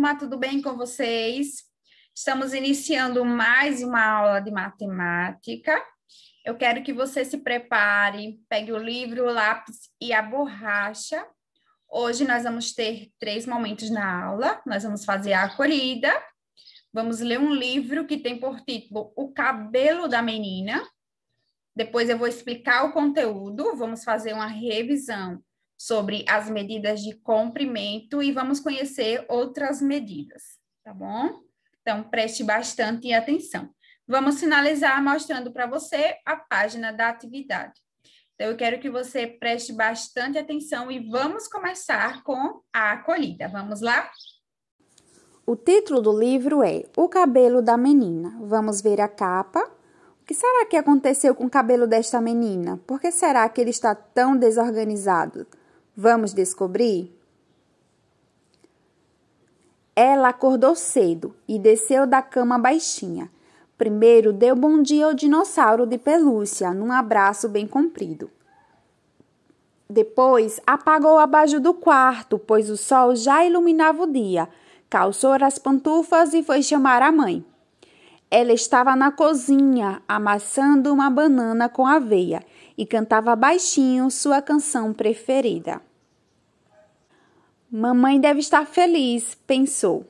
turma, tudo bem com vocês? Estamos iniciando mais uma aula de matemática. Eu quero que você se prepare, pegue o livro, o lápis e a borracha. Hoje nós vamos ter 3 momentos na aula. Nós vamos fazer a acolhida, vamos ler um livro que tem por título O Cabelo da Menina. Depois eu vou explicar o conteúdo, vamos fazer uma revisão sobre as medidas de comprimento e vamos conhecer outras medidas, tá bom? Então, preste bastante atenção. Vamos finalizar mostrando para você a página da atividade. Então, eu quero que você preste bastante atenção e vamos começar com a acolhida. Vamos lá? O título do livro é O Cabelo da Menina. Vamos ver a capa. O que será que aconteceu com o cabelo desta menina? Por que será que ele está tão desorganizado? Vamos descobrir? Ela acordou cedo e desceu da cama baixinha. Primeiro deu bom dia ao dinossauro de pelúcia, num abraço bem comprido. Depois apagou o abajur do quarto, pois o sol já iluminava o dia. Calçou as pantufas e foi chamar a mãe. Ela estava na cozinha, amassando uma banana com aveia e cantava baixinho sua canção preferida. Mamãe deve estar feliz, pensou.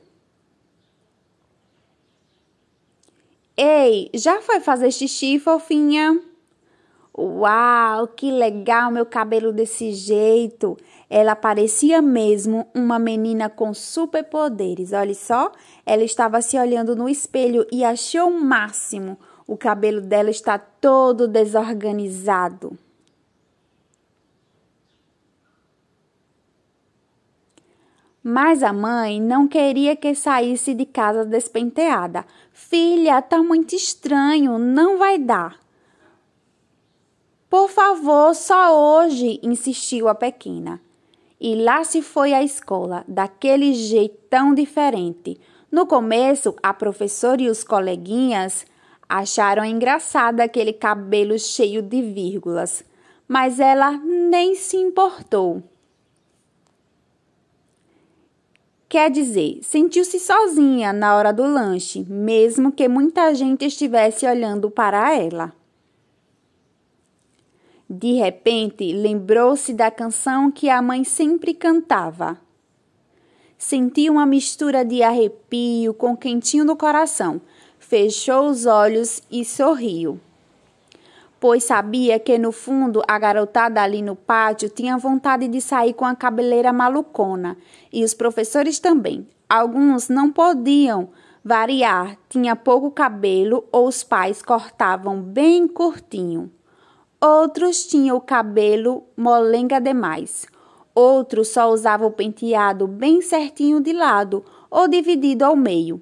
Ei, já foi fazer xixi, fofinha? Uau, que legal meu cabelo desse jeito. Ela parecia mesmo uma menina com superpoderes. Olha só, ela estava se olhando no espelho e achou o máximo. O cabelo dela está todo desorganizado. Mas a mãe não queria que saísse de casa despenteada. Filha, tá muito estranho, não vai dar. Por favor, só hoje, insistiu a pequena. E lá se foi à escola, daquele jeitão diferente. No começo, a professora e os coleguinhas acharam engraçado aquele cabelo cheio de vírgulas, mas ela nem se importou. Quer dizer, sentiu-se sozinha na hora do lanche, mesmo que muita gente estivesse olhando para ela. De repente, lembrou-se da canção que a mãe sempre cantava. Sentiu uma mistura de arrepio com quentinho no coração. Fechou os olhos e sorriu. Pois sabia que, no fundo, a garotada ali no pátio tinha vontade de sair com a cabeleira malucona. E os professores também. Alguns não podiam variar, tinha pouco cabelo ou os pais cortavam bem curtinho. Outros tinham o cabelo molenga demais. Outros só usavam o penteado bem certinho de lado ou dividido ao meio.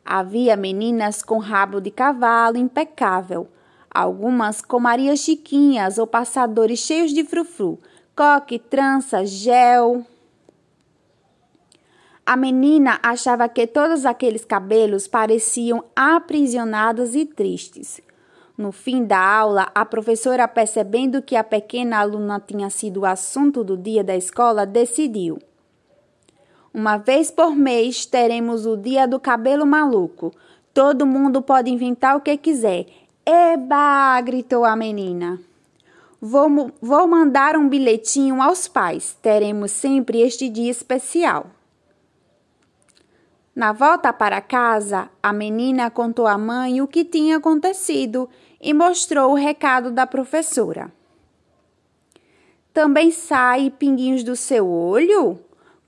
Havia meninas com rabo de cavalo impecável. Algumas com Maria Chiquinhas ou passadores cheios de frufru, coque, trança, gel. A menina achava que todos aqueles cabelos pareciam aprisionados e tristes. No fim da aula, a professora, percebendo que a pequena aluna tinha sido o assunto do dia da escola, decidiu. Uma vez por mês teremos o dia do cabelo maluco. Todo mundo pode inventar o que quiser. Eba! Gritou a menina. Vou mandar um bilhetinho aos pais. Teremos sempre este dia especial. Na volta para casa, a menina contou à mãe o que tinha acontecido e mostrou o recado da professora. Também sai pinguinhos do seu olho?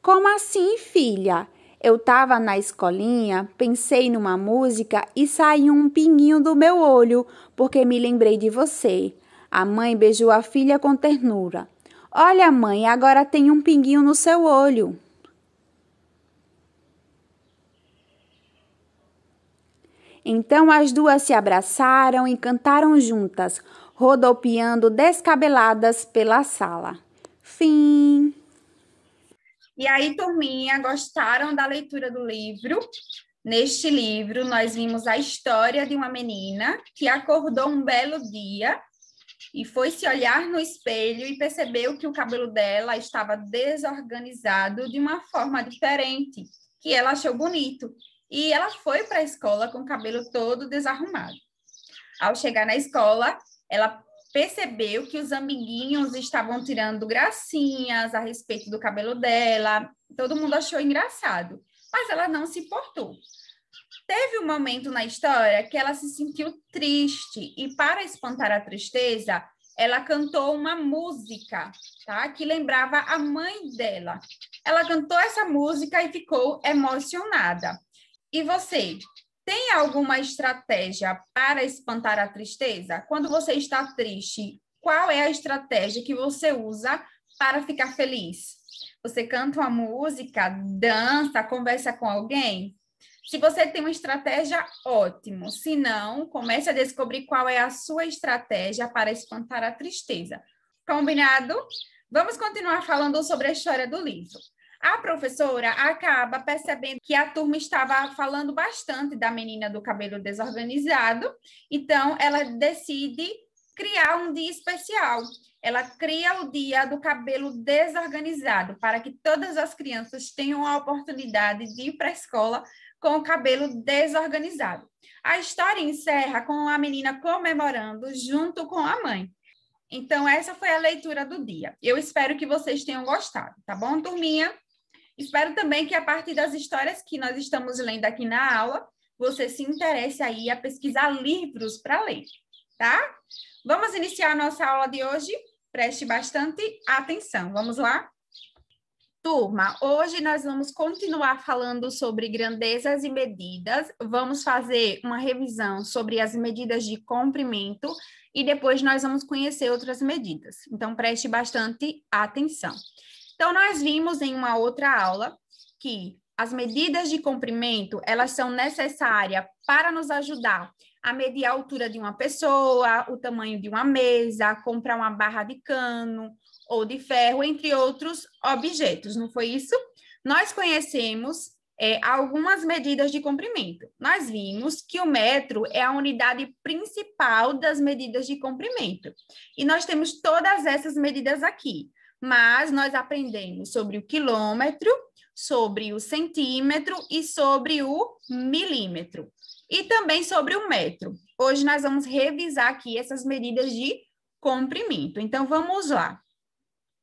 Como assim, filha? Eu estava na escolinha, pensei numa música e saiu um pinguinho do meu olho, porque me lembrei de você. A mãe beijou a filha com ternura. Olha, mãe, agora tem um pinguinho no seu olho. Então as duas se abraçaram e cantaram juntas, rodopiando descabeladas pela sala. Fim. E aí, turminha, gostaram da leitura do livro? Neste livro, nós vimos a história de uma menina que acordou um belo dia e foi se olhar no espelho e percebeu que o cabelo dela estava desorganizado de uma forma diferente. que ela achou bonito. E ela foi para a escola com o cabelo todo desarrumado. Ao chegar na escola, ela percebeu que os amiguinhos estavam tirando gracinhas a respeito do cabelo dela. Todo mundo achou engraçado, mas ela não se importou. Teve um momento na história que ela se sentiu triste e, para espantar a tristeza, ela cantou uma música, tá? Que lembrava a mãe dela. Ela cantou essa música e ficou emocionada. E você, tem alguma estratégia para espantar a tristeza? Quando você está triste, qual é a estratégia que você usa para ficar feliz? Você canta uma música, dança, conversa com alguém? Se você tem uma estratégia, ótimo. Se não, comece a descobrir qual é a sua estratégia para espantar a tristeza. Combinado? Vamos continuar falando sobre a história do livro. A professora acaba percebendo que a turma estava falando bastante da menina do cabelo desorganizado, então ela decide criar um dia especial. Ela cria o dia do cabelo desorganizado, para que todas as crianças tenham a oportunidade de ir para a escola com o cabelo desorganizado. A história encerra com a menina comemorando junto com a mãe. Então, essa foi a leitura do dia. Eu espero que vocês tenham gostado, tá bom, turminha? Espero também que, a partir das histórias que nós estamos lendo aqui na aula, você se interesse aí a pesquisar livros para ler, tá? Vamos iniciar a nossa aula de hoje? Preste bastante atenção. Vamos lá? Turma, hoje nós vamos continuar falando sobre grandezas e medidas. Vamos fazer uma revisão sobre as medidas de comprimento e depois nós vamos conhecer outras medidas. Então, preste bastante atenção. Então, nós vimos em uma outra aula que as medidas de comprimento, elas são necessárias para nos ajudar a medir a altura de uma pessoa, o tamanho de uma mesa, comprar uma barra de cano ou de ferro, entre outros objetos, não foi isso? Nós conhecemos algumas medidas de comprimento. Nós vimos que o metro é a unidade principal das medidas de comprimento. E nós temos todas essas medidas aqui, mas nós aprendemos sobre o quilômetro, sobre o centímetro e sobre o milímetro. E também sobre o metro. Hoje nós vamos revisar aqui essas medidas de comprimento. Então, vamos lá.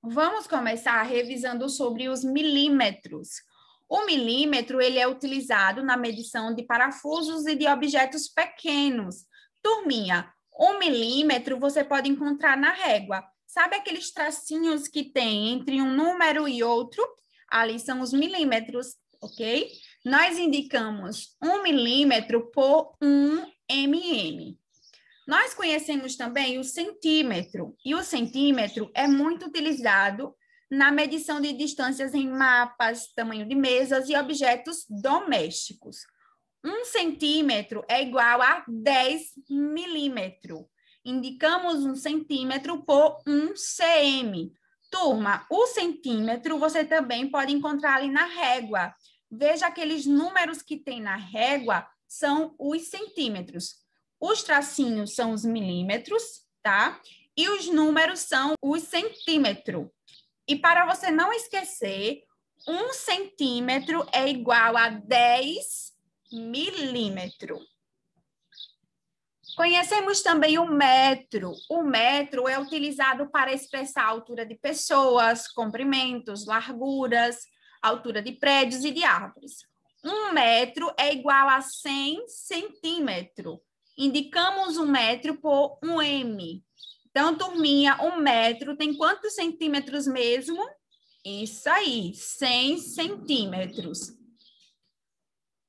Vamos começar revisando sobre os milímetros. O milímetro, ele é utilizado na medição de parafusos e de objetos pequenos. Turminha, o milímetro você pode encontrar na régua. Sabe aqueles tracinhos que tem entre um número e outro? Ali são os milímetros, ok? Nós indicamos 1 milímetro por 1 mm. Nós conhecemos também o centímetro, e o centímetro é muito utilizado na medição de distâncias em mapas, tamanho de mesas e objetos domésticos. 1 centímetro é igual a 10 milímetros. Indicamos 1 centímetro por 1 cm. Turma, o centímetro você também pode encontrar ali na régua. Veja aqueles números que tem na régua, são os centímetros. Os tracinhos são os milímetros, tá? E os números são os centímetros. E para você não esquecer, 1 centímetro é igual a 10 milímetros. Conhecemos também o metro. O metro é utilizado para expressar a altura de pessoas, comprimentos, larguras, altura de prédios e de árvores. 1 metro é igual a 100 centímetros. Indicamos 1 metro por 1 m. Então, turminha, 1 metro tem quantos centímetros mesmo? Isso aí, 100 centímetros.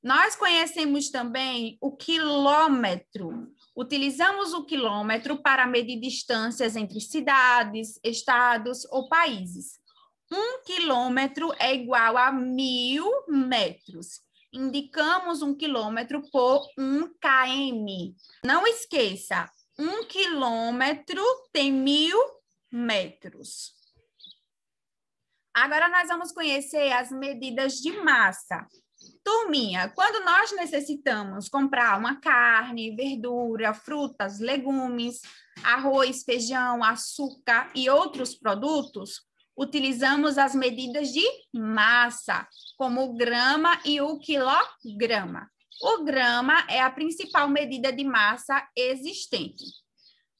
Nós conhecemos também o quilômetro. Utilizamos o quilômetro para medir distâncias entre cidades, estados ou países. 1 quilômetro é igual a 1000 metros. Indicamos 1 quilômetro por 1 km. Não esqueça, 1 quilômetro tem 1000 metros. Agora nós vamos conhecer as medidas de massa. Turminha, quando nós necessitamos comprar uma carne, verdura, frutas, legumes, arroz, feijão, açúcar e outros produtos, utilizamos as medidas de massa, como o grama e o quilograma. O grama é a principal medida de massa existente.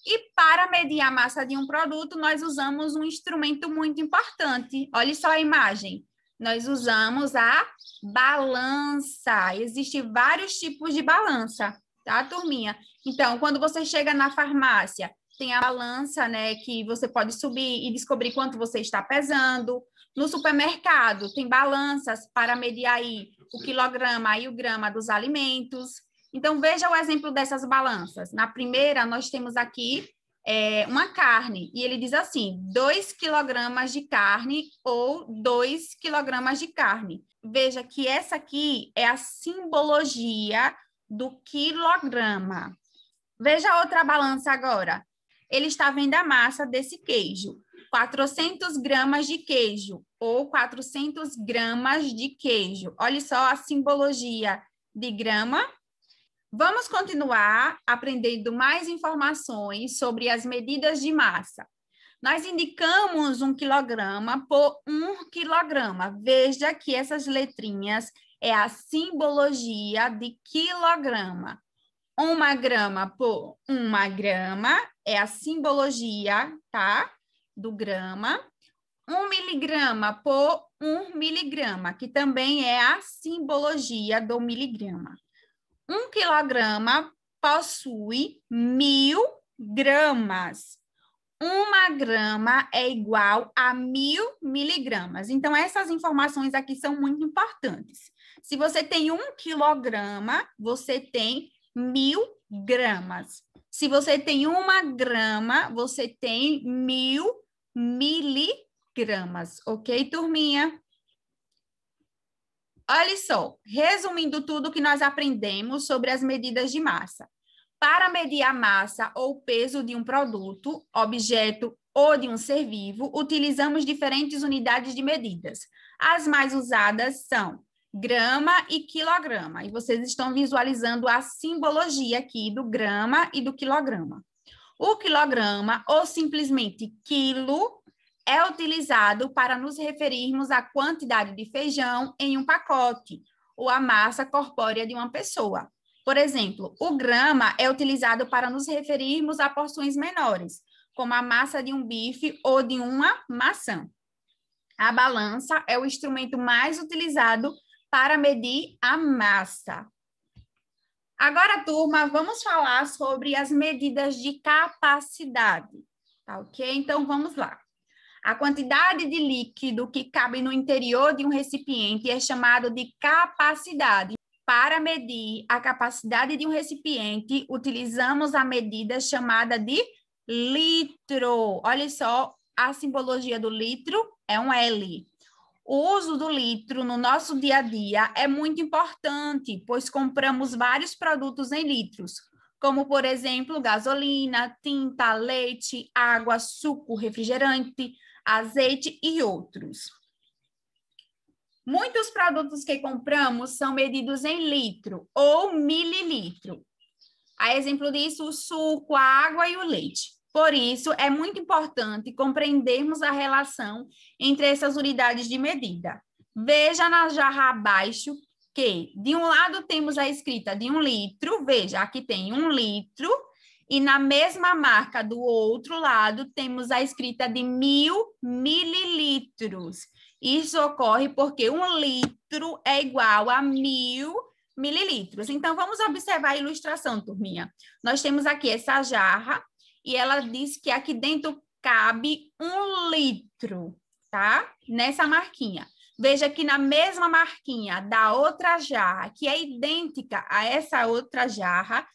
E para medir a massa de um produto, nós usamos um instrumento muito importante. Olha só a imagem. Nós usamos a balança. Existem vários tipos de balança, tá, turminha? Então, quando você chega na farmácia, tem a balança, né, que você pode subir e descobrir quanto você está pesando. No supermercado, tem balanças para medir aí o quilograma e o grama dos alimentos. Então, veja o exemplo dessas balanças. Na primeira, nós temos aqui uma carne, e ele diz assim, 2 quilogramas de carne ou 2 quilogramas de carne. Veja que essa aqui é a simbologia do quilograma. Veja outra balança agora. Ele está vendo a massa desse queijo. 400 gramas de queijo ou 400 gramas de queijo. Olha só a simbologia de grama. Vamos continuar aprendendo mais informações sobre as medidas de massa. Nós indicamos 1 quilograma por 1 quilograma. Veja que essas letrinhas é a simbologia de quilograma. 1 grama por 1 grama é a simbologia, tá? Do grama. 1 miligrama por 1 miligrama, que também é a simbologia do miligrama. 1 quilograma possui 1000 gramas. 1 grama é igual a 1000 miligramas. Então, essas informações aqui são muito importantes. Se você tem 1 quilograma, você tem 1000 gramas. Se você tem 1 grama, você tem 1000 miligramas. Ok, turminha? Olha só, resumindo tudo que nós aprendemos sobre as medidas de massa. Para medir a massa ou peso de um produto, objeto ou de um ser vivo, utilizamos diferentes unidades de medidas. As mais usadas são grama e quilograma. E vocês estão visualizando a simbologia aqui do grama e do quilograma. O quilograma, ou simplesmente quilo, é utilizado para nos referirmos à quantidade de feijão em um pacote, ou à massa corpórea de uma pessoa. Por exemplo, o grama é utilizado para nos referirmos a porções menores, como a massa de um bife ou de uma maçã. A balança é o instrumento mais utilizado para medir a massa. Agora, turma, vamos falar sobre as medidas de capacidade, tá ok? Então, vamos lá. A quantidade de líquido que cabe no interior de um recipiente é chamado de capacidade. Para medir a capacidade de um recipiente, utilizamos a medida chamada de litro. Olha só, a simbologia do litro é um L. O uso do litro no nosso dia a dia é muito importante, pois compramos vários produtos em litros, como, por exemplo, gasolina, tinta, leite, água, suco, refrigerante, azeite e outros. Muitos produtos que compramos são medidos em litro ou mililitro. A exemplo disso, o suco, a água e o leite. Por isso, é muito importante compreendermos a relação entre essas unidades de medida. Veja na jarra abaixo que, de um lado, temos a escrita de 1 litro. Veja, aqui tem 1 litro. E na mesma marca do outro lado, temos a escrita de 1000 mililitros. Isso ocorre porque 1 litro é igual a 1000 mililitros. Então, vamos observar a ilustração, turminha. Nós temos aqui essa jarra e ela diz que aqui dentro cabe 1 litro, tá? Nessa marquinha. Veja que na mesma marquinha da outra jarra, que é idêntica a essa outra jarra,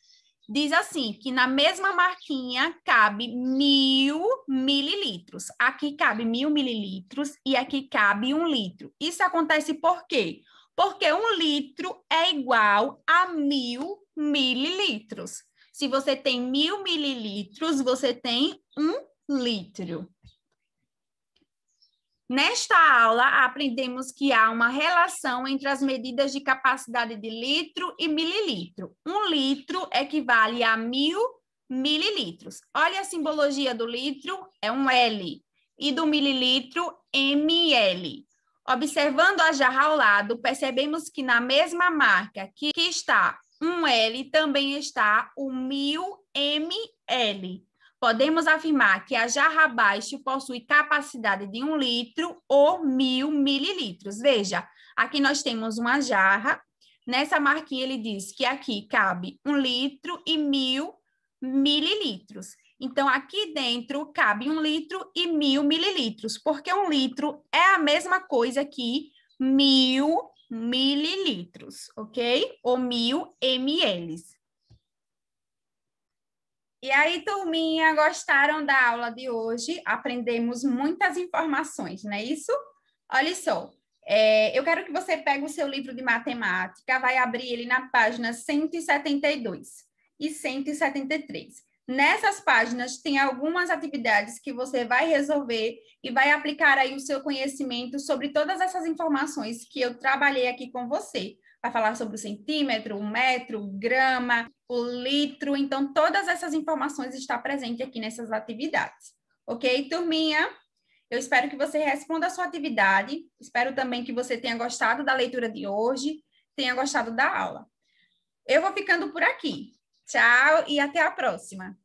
diz assim, que na mesma marquinha cabe 1000 mililitros. Aqui cabe 1000 mililitros e aqui cabe 1 litro. Isso acontece por quê? Porque 1 litro é igual a 1000 mililitros. Se você tem 1000 mililitros, você tem 1 litro. Nesta aula, aprendemos que há uma relação entre as medidas de capacidade de litro e mililitro. 1 litro equivale a 1000 mililitros. Olha a simbologia do litro, é um L. e do mililitro, ml. Observando a jarra ao lado, percebemos que na mesma marca que está 1L, também está o 1000 ml. Podemos afirmar que a jarra abaixo possui capacidade de 1 litro ou 1000 mililitros. Veja, aqui nós temos uma jarra. Nessa marquinha ele diz que aqui cabe 1 litro e 1000 mililitros. Então, aqui dentro cabe 1 litro e 1000 mililitros, porque 1 litro é a mesma coisa que 1000 mililitros, ok? Ou 1000 ml. E aí, turminha, gostaram da aula de hoje? Aprendemos muitas informações, não é isso? Olha só, eu quero que você pegue o seu livro de matemática, vai abrir ele na página 172 e 173. Nessas páginas tem algumas atividades que você vai resolver e vai aplicar aí o seu conhecimento sobre todas essas informações que eu trabalhei aqui com você. Vai falar sobre o centímetro, o metro, o grama, o litro. Então, todas essas informações estão presentes aqui nessas atividades. Ok, turminha? Eu espero que você responda a sua atividade. Espero também que você tenha gostado da leitura de hoje, tenha gostado da aula. Eu vou ficando por aqui. Tchau e até a próxima.